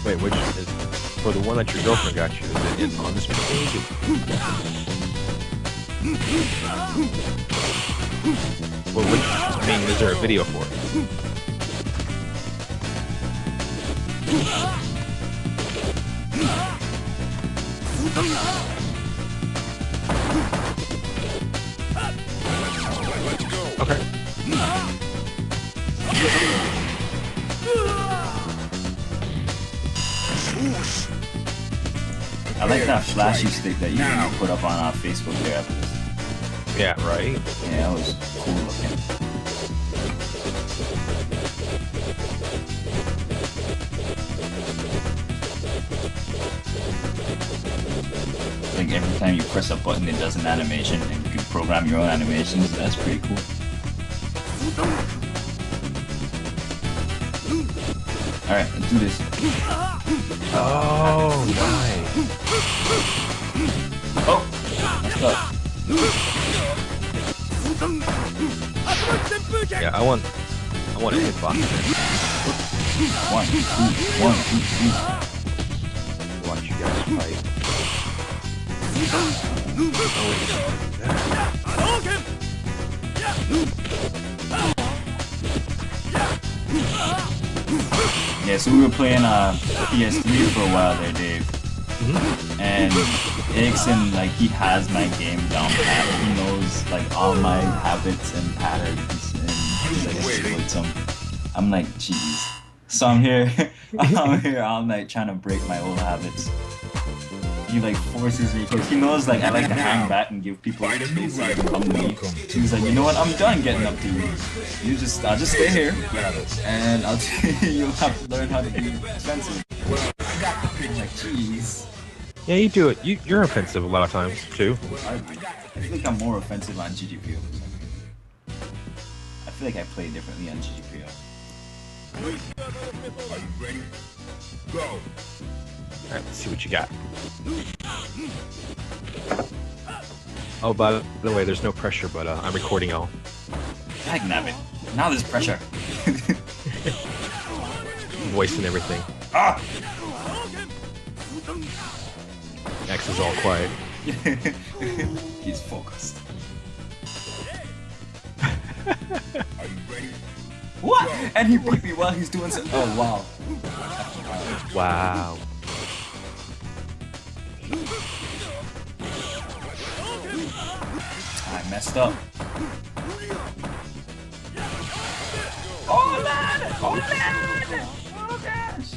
Wait, which is for the one that your girlfriend got you? Is it on this page? Well, which, I mean, is there a video for it? Okay. I like that flashy stick that you put up on our Facebook there after this. Yeah, right? Yeah, that was cool looking. Like every time you press a button it does an animation and you can program your own animations. That's pretty cool. Alright, let's do this. Oh, nice. Oh! Messed up. Yeah, I want a hitbox. 1, 2, 1, 2, 3. Watch you guys fight. Yeah, so we were playing PS3 for a while there, Dave. And Ixon, like, he has my game down pat. He knows, like, all my habits and patterns, and he's like, exploits them. I'm like, jeez. So I'm here all night trying to break my old habits. He like forces me because he knows like I like to hang back and give people space to come to me. So he's like, you know what? I'm done getting up to you. I'll just stay here, and you'll have to learn how to be offensive. I'm like, jeez. Yeah, you do it. You're offensive a lot of times too. I think I'm more offensive on GGPO. I feel like I play differently on GGPO. Are you ready? Go. Alright, let's see what you got. Oh, by the way, there's no pressure, but I'm recording all. Dagnabbit. Now there's pressure. Voice and everything. Ah! X is all quiet. He's focused. Are you ready? What? And he beat me while he's doing so. Oh, wow. Wow. I messed up. Oh, lad! Oh, lad! Oh, gosh!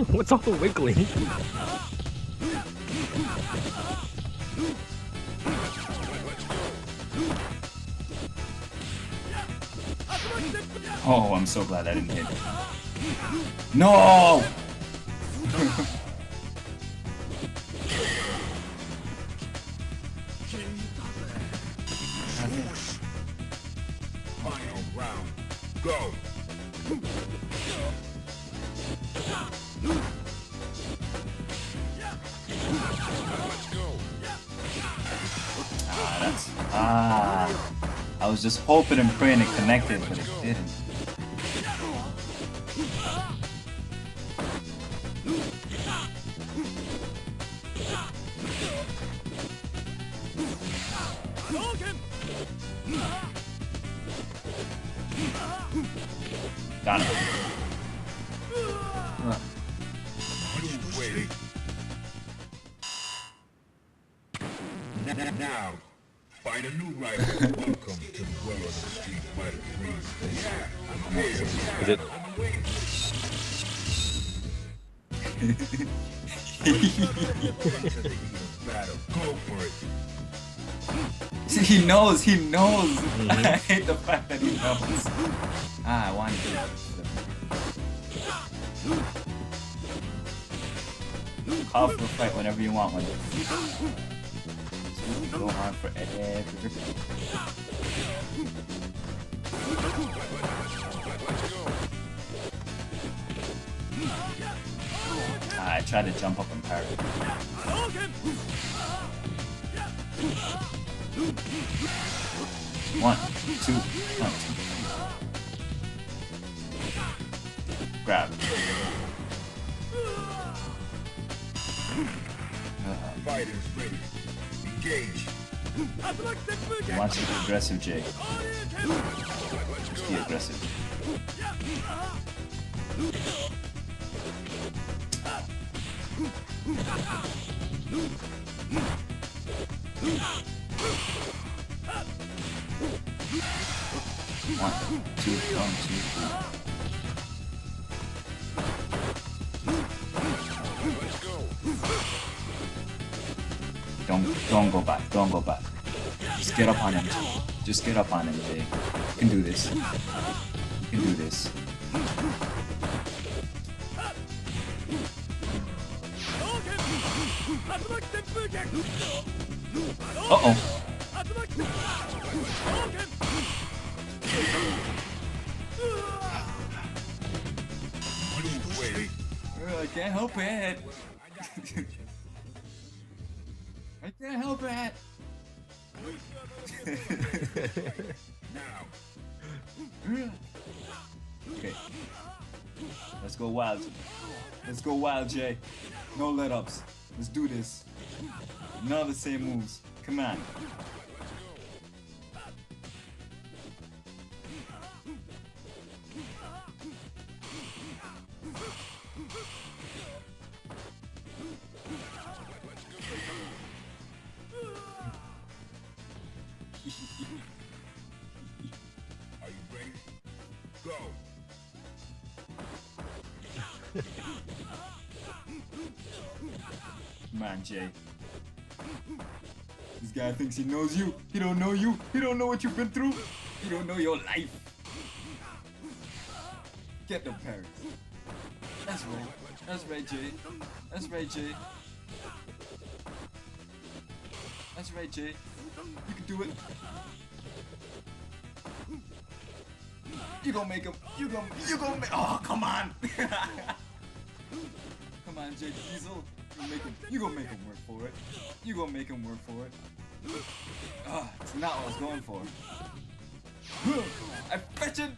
What's all the wiggling? Oh, I'm so glad I didn't hit. No! Final round. Go. I was just hoping and praying it connected, but it didn't. Got it. Now, find a new rival. Welcome to the world of Street Fighter 3. Is it? Go for it. See, he knows. I hate the fact that he knows. I want to. Call for a fight whenever you want one. Go on for everything. I tried to jump up and parry. 1, 2, 1, 2. Grab. Fighters ready. Engage. He wants to be aggressive, Jay. Just be aggressive. One, two, 1, 2, 3. Don't go back. Don't go back. Just get up on him. Just get up on him, Jay. You can do this. You can do this. Uh-oh. I can't help it. I can't help it. Now. Okay. Let's go wild. Let's go wild, Jay. No let-ups. Let's do this. None of the same moves. Come on. Are you ready? Go. Come on, Jay. This guy thinks he knows you. He don't know you. He don't know what you've been through. He don't know your life. Get them parents. That's right. That's right, Jay. That's right, Jay. That's right, Jay. You can do it. You gonna make him. You gonna make. Oh, come on. Come on, Jay Diesel. You gonna make him work for it. You gonna make him work for it. Ah, it's not what I was going for. I fetch it.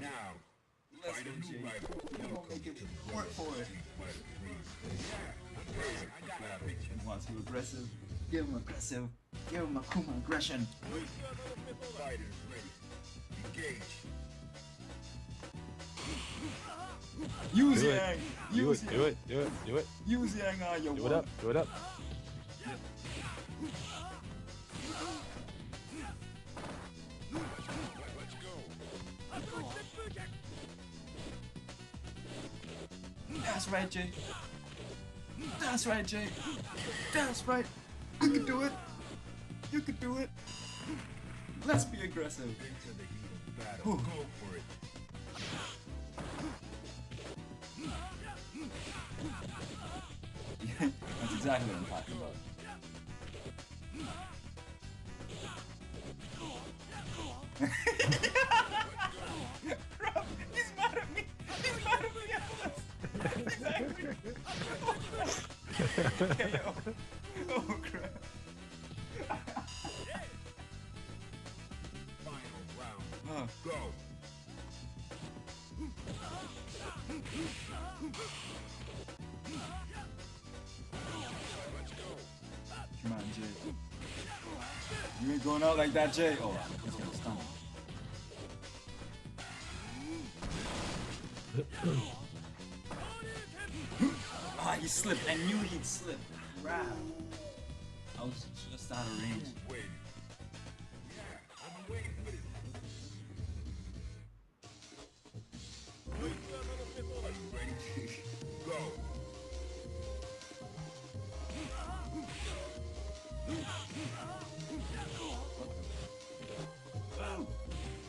Now. Let's Fight go, a Jay. new rival. You gonna make him work for it. He wants to be aggressive. Give him aggressive. Give him Akuma aggression. Fighters ready. Engage. Use Do it. Yang. Do Use it. Yang. Do it. Do it. Do it. Use Yang on your Do one. it up. Do it up. That's right, Jay. That's right, Jay. That's right. You can do it. You can do it. Let's be aggressive. Into the heat of battle. Go for it. That's exactly what I'm talking about. Crap, he's mad at me. He's mad at me. Exactly. KO. Oh crap. Final round. Oh. Go. Come on, Jay. You ain't going out like that, Jay. Oh, he's gonna stun him. Ah, he slipped. I knew he'd slip. Crap. I was just out of range. Wait. Yeah, I've been waiting for this. Are you ready? Go.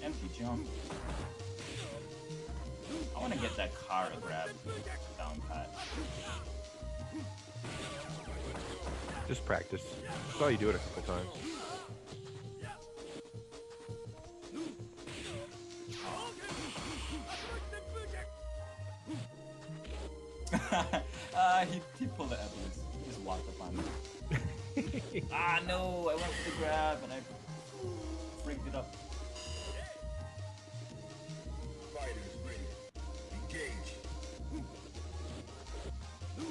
Empty jump. I want to get that car to grab down pat. Just practice. That's all you do it a couple times. he pulled the Evelyn. He just walked up on me. Ah, no! I went for the grab and I freaked it up. Fighters ready. Engage. Let's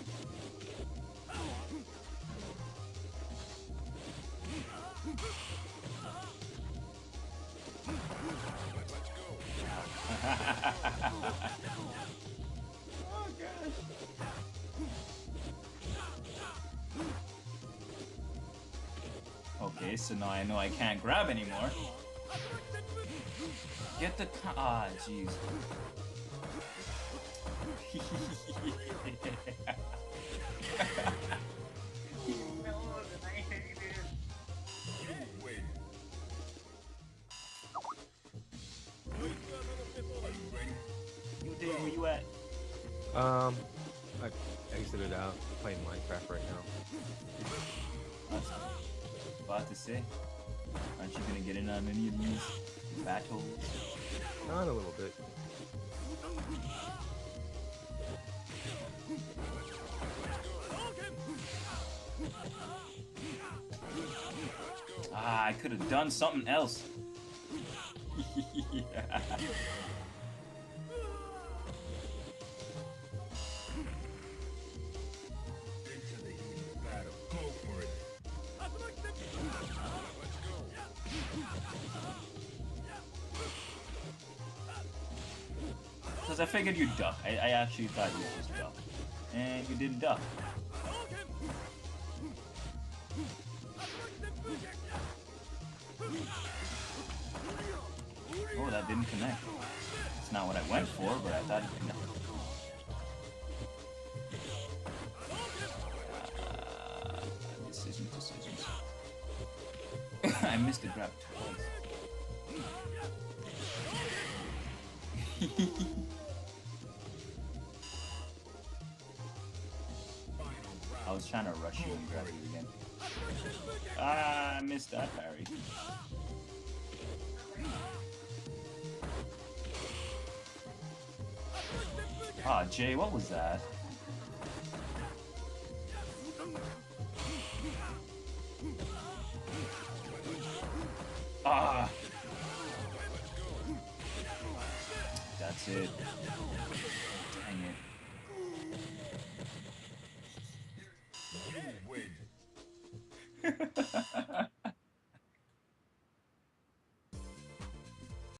go. Oh gosh. Okay, so now I know I can't grab anymore. Get the ah, jeez. He knows and I hate it. You win. Are you ready? You did, where you at? I exited out. Playing Minecraft right now. About to say, aren't you gonna get in on any of these battles? Not a little bit. Ah, I could have done something else. Yeah. Into the heat of battle. Go for it. Let's go. Because I figured you'd duck. I actually thought you'd just duck. And you didn't duck. Oh, that didn't connect. It's not what I went for, but I thought it connected. Decisions. I missed the grab twice. I was trying to rush you and grab you again. Ah, I missed that parry. Ah, Jay, what was that? Ah! That's it. Dang it. You win.